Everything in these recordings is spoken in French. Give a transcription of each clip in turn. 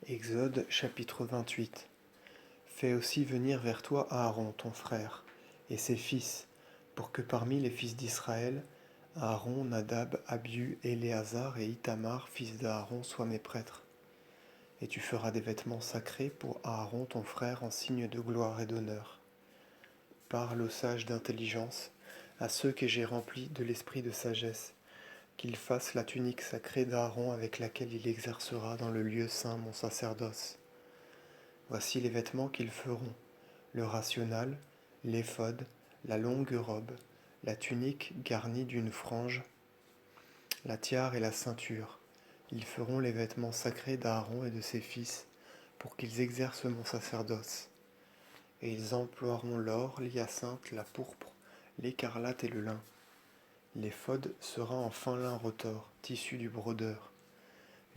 Exode chapitre 28. Fais aussi venir vers toi Aaron ton frère, et ses fils, pour que parmi les fils d'Israël, Aaron, Nadab, Abiu, Éléazar et Ithamar, fils d'Aaron, soient mes prêtres. Et tu feras des vêtements sacrés pour Aaron ton frère en signe de gloire et d'honneur. Parle aux sages d'intelligence, à ceux que j'ai remplis de l'esprit de sagesse, qu'ils fassent la tunique sacrée d'Aaron avec laquelle il exercera dans le lieu saint mon sacerdoce. Voici les vêtements qu'ils feront: le rational, l'éphod, la longue robe, la tunique garnie d'une frange, la tiare et la ceinture. Ils feront les vêtements sacrés d'Aaron et de ses fils, pour qu'ils exercent mon sacerdoce. Et ils emploieront l'or, l'hyacinthe, la pourpre, l'écarlate et le lin. L'éphod sera en fin lin retors, tissu du brodeur.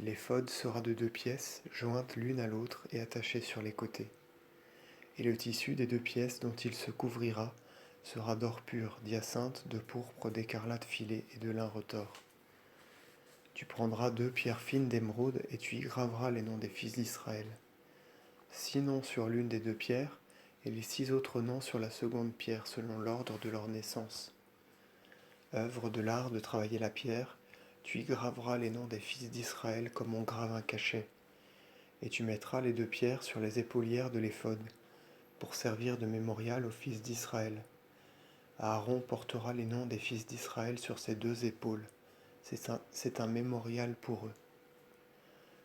L'éphod sera de 2 pièces, jointes l'une à l'autre et attachées sur les côtés. Et le tissu des 2 pièces dont il se couvrira sera d'or pur, d'hyacinthe, de pourpre, d'écarlate filée et de lin retors. Tu prendras 2 pierres fines d'émeraude et tu y graveras les noms des fils d'Israël. 6 noms sur l'une des 2 pierres et les 6 autres noms sur la seconde pierre selon l'ordre de leur naissance. Œuvre de l'art de travailler la pierre, tu y graveras les noms des fils d'Israël comme on grave un cachet. Et tu mettras les 2 pierres sur les épaulières de l'éphod, pour servir de mémorial aux fils d'Israël. Aaron portera les noms des fils d'Israël sur ses 2 épaules. C'est un mémorial pour eux.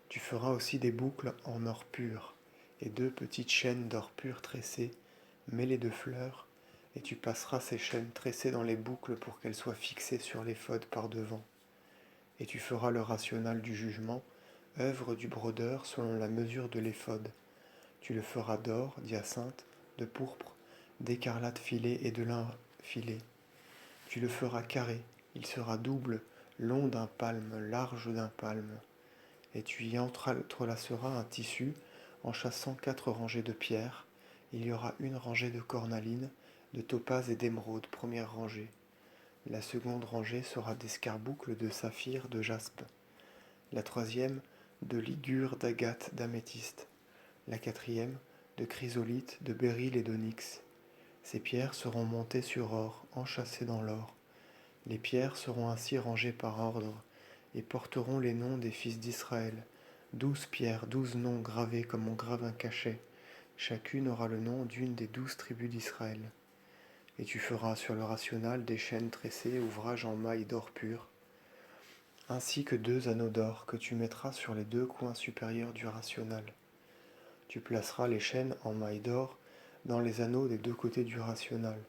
Tu feras aussi des boucles en or pur, et 2 petites chaînes d'or pur tressées, mêlées de fleurs, et tu passeras ces chaînes tressées dans les boucles pour qu'elles soient fixées sur l'éphod par devant. Et tu feras le rational du jugement, œuvre du brodeur selon la mesure de l'éphod. Tu le feras d'or, d'hyacinthe, de pourpre, d'écarlate filée et de lin filé. Tu le feras carré, il sera double, long d'un palme, large d'un palme. Et tu y entrelaceras un tissu, en chassant 4 rangées de pierres. Il y aura une rangée de cornaline, de topaze et d'émeraude, première rangée. La seconde rangée sera d'escarboucles, de saphir, de jaspe. La troisième, de ligure, d'agate, d'améthyste. La quatrième, de chrysolite, de béryl et d'onyx. Ces pierres seront montées sur or, enchâssées dans l'or. Les pierres seront ainsi rangées par ordre, et porteront les noms des fils d'Israël. 12 pierres, 12 noms gravés comme on grave un cachet. Chacune aura le nom d'une des 12 tribus d'Israël. Et tu feras sur le rational des chaînes tressées, ouvrage en mailles d'or pur, ainsi que 2 anneaux d'or que tu mettras sur les 2 coins supérieurs du rational. Tu placeras les chaînes en mailles d'or dans les anneaux des 2 côtés du rational.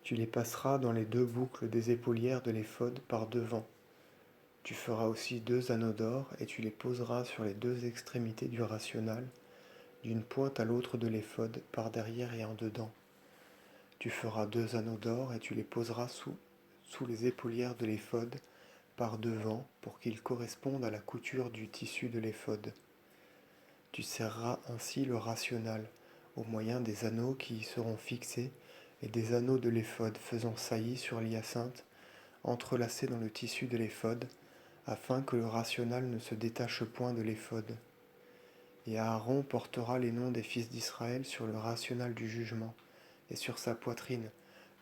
Tu les passeras dans les 2 boucles des épaulières de l'éphod par devant. Tu feras aussi 2 anneaux d'or et tu les poseras sur les 2 extrémités du rational, d'une pointe à l'autre de l'éphod, par derrière et en dedans. Tu feras 2 anneaux d'or et tu les poseras sous les épaulières de l'éphod, par devant, pour qu'ils correspondent à la couture du tissu de l'éphod. Tu serreras ainsi le rational, au moyen des anneaux qui y seront fixés, et des anneaux de l'éphod faisant saillie sur l'hyacinthe, entrelacés dans le tissu de l'éphod, afin que le rational ne se détache point de l'éphod. Et Aaron portera les noms des fils d'Israël sur le rational du jugement, et sur sa poitrine,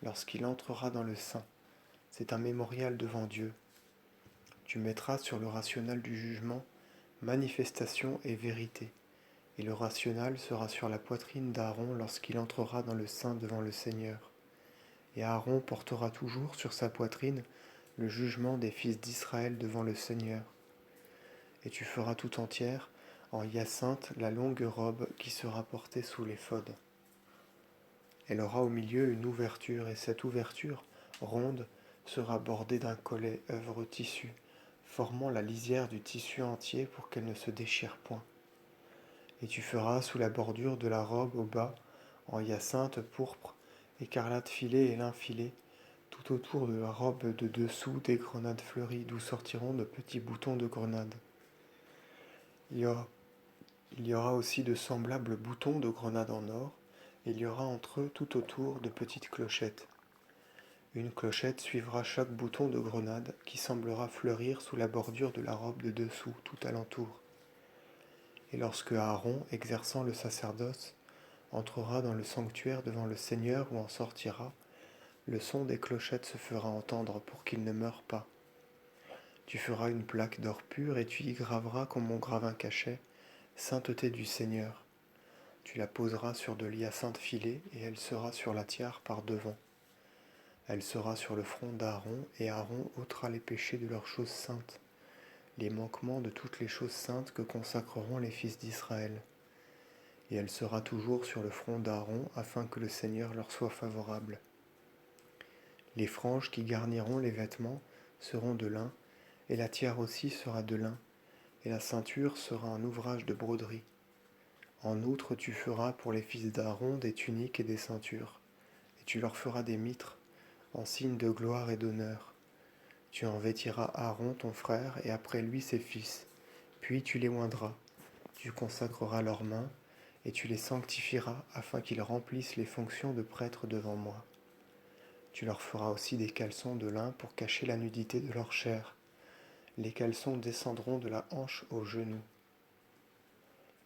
lorsqu'il entrera dans le saint. C'est un mémorial devant Dieu. Tu mettras sur le rational du jugement manifestation et vérité, et le rational sera sur la poitrine d'Aaron lorsqu'il entrera dans le saint devant le Seigneur. Et Aaron portera toujours sur sa poitrine le jugement des fils d'Israël devant le Seigneur. Et tu feras tout entière en hyacinthe la longue robe qui sera portée sous l'éphod. Elle aura au milieu une ouverture, et cette ouverture, ronde, sera bordée d'un collet œuvre tissu, formant la lisière du tissu entier pour qu'elle ne se déchire point. Et tu feras sous la bordure de la robe au bas, en hyacinthe pourpre, écarlate filée et lin filé, tout autour de la robe de dessous des grenades fleuries d'où sortiront de petits boutons de grenades. Il y aura aussi de semblables boutons de grenades en or, et il y aura entre eux tout autour de petites clochettes. Une clochette suivra chaque bouton de grenade qui semblera fleurir sous la bordure de la robe de dessous tout alentour. Et lorsque Aaron, exerçant le sacerdoce, entrera dans le sanctuaire devant le Seigneur ou en sortira, le son des clochettes se fera entendre pour qu'il ne meure pas. Tu feras une plaque d'or pur et tu y graveras comme on grave un cachet, sainteté du Seigneur. Tu la poseras sur de l'hyacinthe filé et elle sera sur la tiare par devant. Elle sera sur le front d'Aaron et Aaron ôtera les péchés de leurs choses saintes, les manquements de toutes les choses saintes que consacreront les fils d'Israël. Et elle sera toujours sur le front d'Aaron afin que le Seigneur leur soit favorable. Les franges qui garniront les vêtements seront de lin, et la tiare aussi sera de lin, et la ceinture sera un ouvrage de broderie. En outre, tu feras pour les fils d'Aaron des tuniques et des ceintures, et tu leur feras des mitres, en signe de gloire et d'honneur. Tu en vêtiras Aaron ton frère, et après lui ses fils, puis tu les oindras, tu consacreras leurs mains, et tu les sanctifieras afin qu'ils remplissent les fonctions de prêtre devant moi. Tu leur feras aussi des caleçons de lin pour cacher la nudité de leur chair. Les caleçons descendront de la hanche au genou.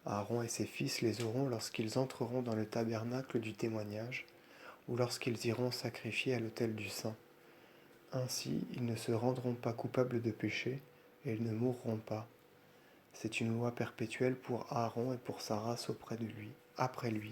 Aaron et ses fils les auront lorsqu'ils entreront dans le tabernacle du témoignage, ou lorsqu'ils iront sacrifier à l'autel du saint. Ainsi, ils ne se rendront pas coupables de péché, et ils ne mourront pas. C'est une loi perpétuelle pour Aaron et pour sa race auprès de lui, après lui.